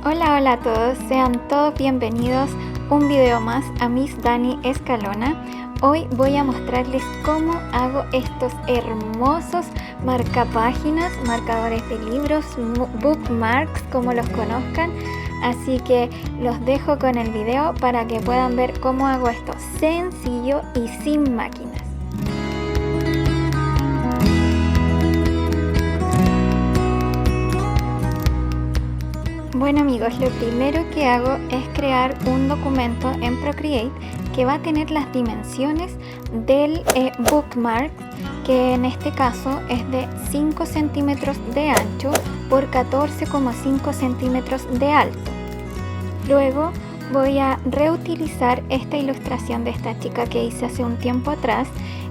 Hola, hola a todos, sean todos bienvenidos un video más a Miss Dani Escalona. Hoy voy a mostrarles cómo hago estos hermosos marcapáginas, marcadores de libros, bookmarks, como los conozcan. Así que los dejo con el video para que puedan ver cómo hago esto sencillo y sin máquinas. Bueno amigos, lo primero que hago es crear un documento en Procreate que va a tener las dimensiones del bookmark, que en este caso es de 5 centímetros de ancho por 14,5 centímetros de alto. Luego voy a reutilizar esta ilustración de esta chica que hice hace un tiempo atrás.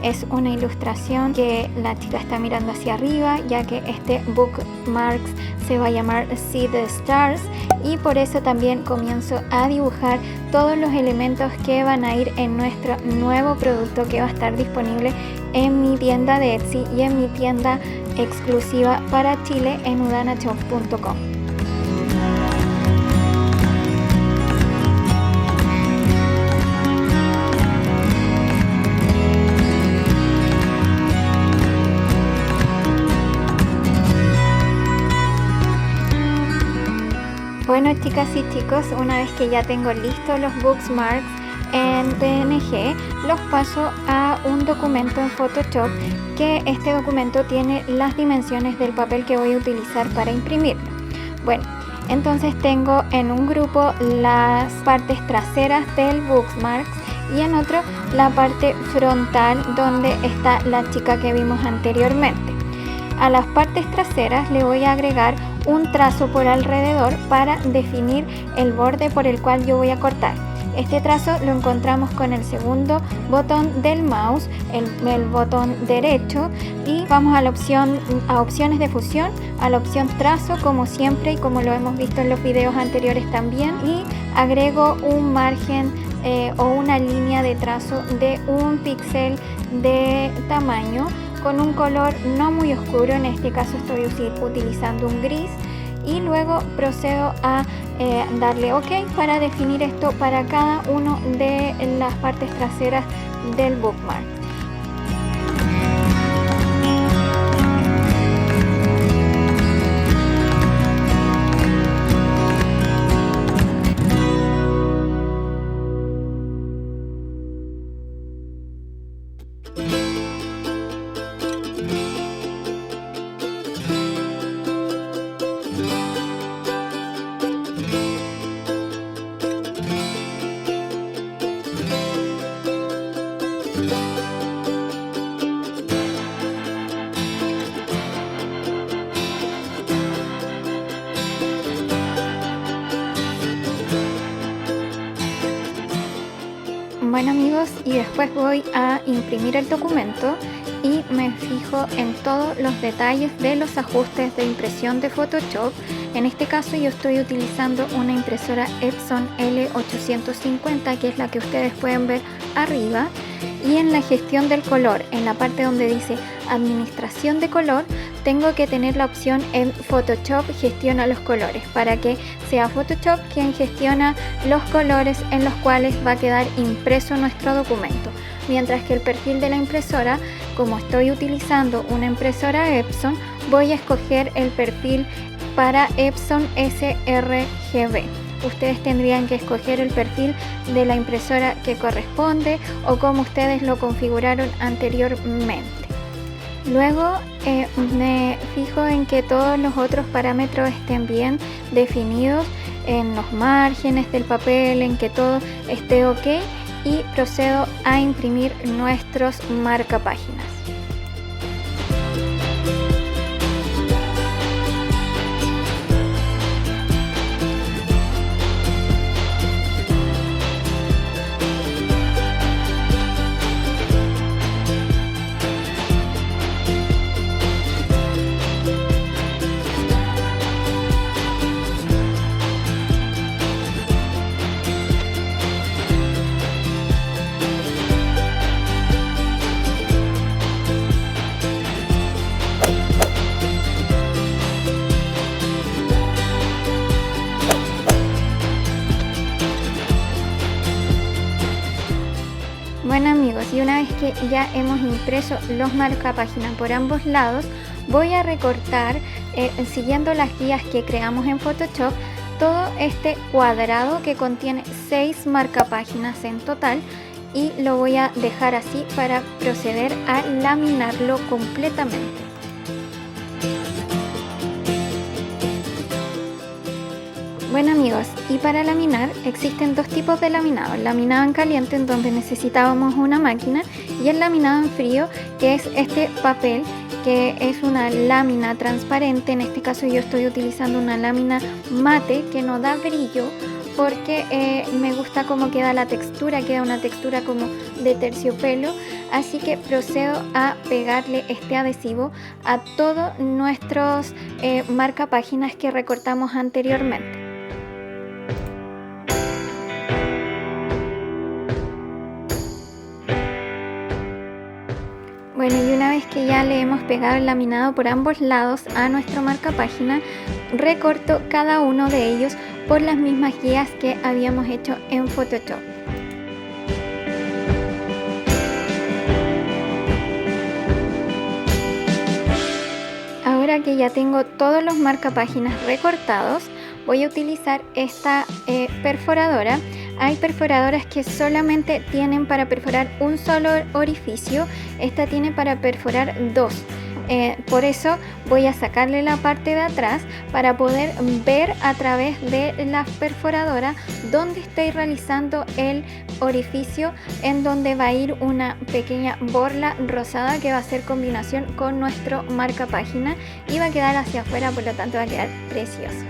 Es una ilustración que la chica está mirando hacia arriba, ya que este bookmarks se va a llamar See the Stars, y por eso también comienzo a dibujar todos los elementos que van a ir en nuestro nuevo producto que va a estar disponible en mi tienda de Etsy y en mi tienda exclusiva para Chile en udanashop.com. Bueno chicas y chicos, una vez que ya tengo listos los bookmarks en PNG, los paso a un documento en Photoshop, que este documento tiene las dimensiones del papel que voy a utilizar para imprimirlo. Bueno, entonces tengo en un grupo las partes traseras del bookmarks y en otro la parte frontal donde está la chica que vimos anteriormente. A las partes traseras le voy a agregar un trazo por alrededor para definir el borde por el cual yo voy a cortar. Este trazo lo encontramos con el segundo botón del mouse, el botón derecho, y vamos a la opción, a opciones de fusión, a la opción trazo como siempre y como lo hemos visto en los videos anteriores también, y agrego un margen o una línea de trazo de 1 píxel de tamaño con un color no muy oscuro. En este caso estoy utilizando un gris, y luego procedo a darle OK para definir esto para cada uno de las partes traseras del bookmark. Bueno amigos, y después voy a imprimir el documento y me fijo en todos los detalles de los ajustes de impresión de Photoshop. En este caso yo estoy utilizando una impresora Epson L850, que es la que ustedes pueden ver arriba, y en la gestión del color, en la parte donde dice administración de color, tengo que tener la opción en Photoshop gestiona los colores, para que sea Photoshop quien gestiona los colores en los cuales va a quedar impreso nuestro documento. Mientras que el perfil de la impresora, como estoy utilizando una impresora Epson, voy a escoger el perfil para Epson sRGB. Ustedes tendrían que escoger el perfil de la impresora que corresponde o como ustedes lo configuraron anteriormente. Luego me fijo en que todos los otros parámetros estén bien definidos, en los márgenes del papel, en que todo esté OK, y procedo a imprimir nuestros marcapáginas. vez que ya hemos impreso los marcapáginas por ambos lados, voy a recortar, siguiendo las guías que creamos en Photoshop, todo este cuadrado que contiene 6 marcapáginas en total, y lo voy a dejar así para proceder a laminarlo completamente. Bueno amigos, y para laminar existen dos tipos de laminado: el laminado en caliente, en donde necesitábamos una máquina, y el laminado en frío, que es este papel, que es una lámina transparente. En este caso yo estoy utilizando una lámina mate que no da brillo, porque me gusta cómo queda la textura, queda una textura como de terciopelo, así que procedo a pegarle este adhesivo a todos nuestros marcapáginas que recortamos anteriormente. Bueno, y una vez que ya le hemos pegado el laminado por ambos lados a nuestro marcapágina, recorto cada uno de ellos por las mismas guías que habíamos hecho en Photoshop. Ahora que ya tengo todos los marcapáginas recortados, voy a utilizar esta perforadora. Hay perforadoras que solamente tienen para perforar un solo orificio, esta tiene para perforar 2. Por eso voy a sacarle la parte de atrás para poder ver a través de la perforadora dónde estoy realizando el orificio, en donde va a ir una pequeña borla rosada que va a hacer combinación con nuestro marcapágina y va a quedar hacia afuera, por lo tanto va a quedar precioso.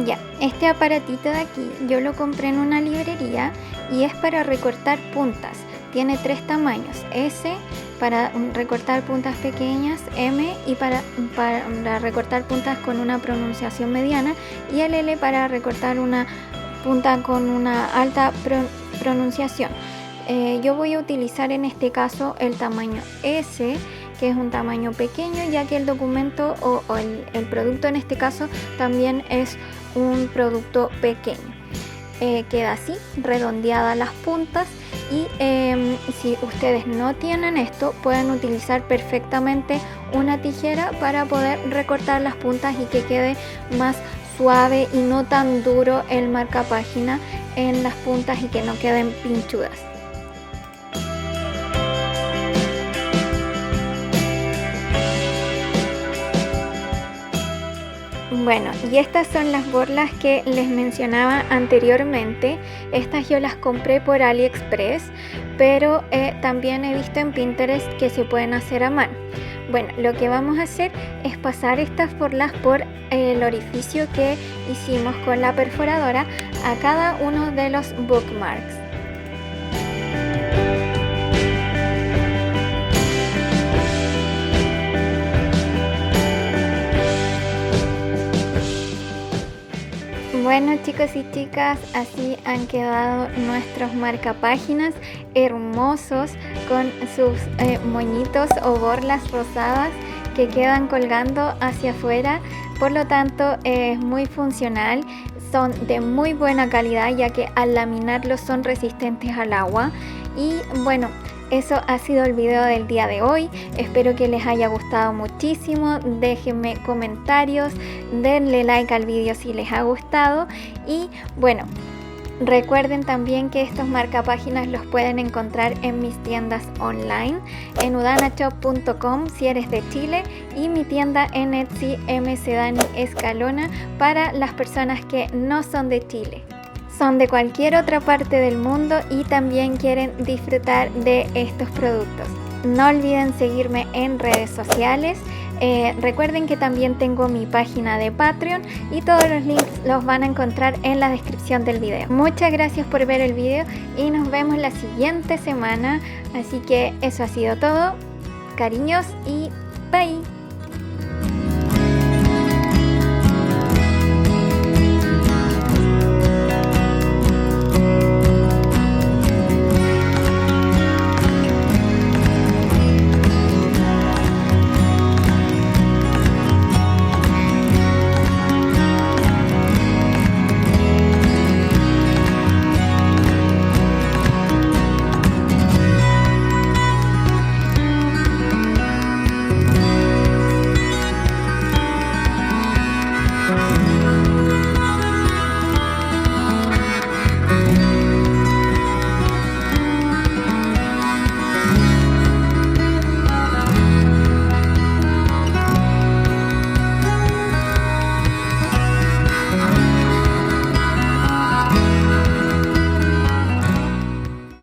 Ya, este aparatito de aquí yo lo compré en una librería y es para recortar puntas. Tiene 3 tamaños: S para recortar puntas pequeñas, M y para recortar puntas con una pronunciación mediana, y el L para recortar una punta con una alta pronunciación. Yo voy a utilizar en este caso el tamaño S, que es un tamaño pequeño, ya que el documento o el producto en este caso también es un producto pequeño. Queda así, redondeadas las puntas, y si ustedes no tienen esto, pueden utilizar perfectamente una tijera para poder recortar las puntas y que quede más suave y no tan duro el marcapágina en las puntas y que no queden pinchudas. Bueno, y estas son las borlas que les mencionaba anteriormente. Estas yo las compré por AliExpress, pero también he visto en Pinterest que se pueden hacer a mano. Bueno, lo que vamos a hacer es pasar estas borlas por el orificio que hicimos con la perforadora a cada uno de los bookmarks. Bueno chicos y chicas, así han quedado nuestros marcapáginas hermosos con sus moñitos o borlas rosadas que quedan colgando hacia afuera. Por lo tanto es muy funcional, son de muy buena calidad, ya que al laminarlos son resistentes al agua. Y bueno, eso ha sido el video del día de hoy. Espero que les haya gustado muchísimo. Déjenme comentarios, denle like al video si les ha gustado. Y bueno, recuerden también que estos marcapáginas los pueden encontrar en mis tiendas online, en udanashop.com si eres de Chile, y mi tienda en Etsy, Dani Escalona, para las personas que no son de Chile. Son de cualquier otra parte del mundo y también quieren disfrutar de estos productos. No olviden seguirme en redes sociales. Recuerden que también tengo mi página de Patreon y todos los links los van a encontrar en la descripción del video. Muchas gracias por ver el video y nos vemos la siguiente semana. Así que eso ha sido todo. Cariños y bye.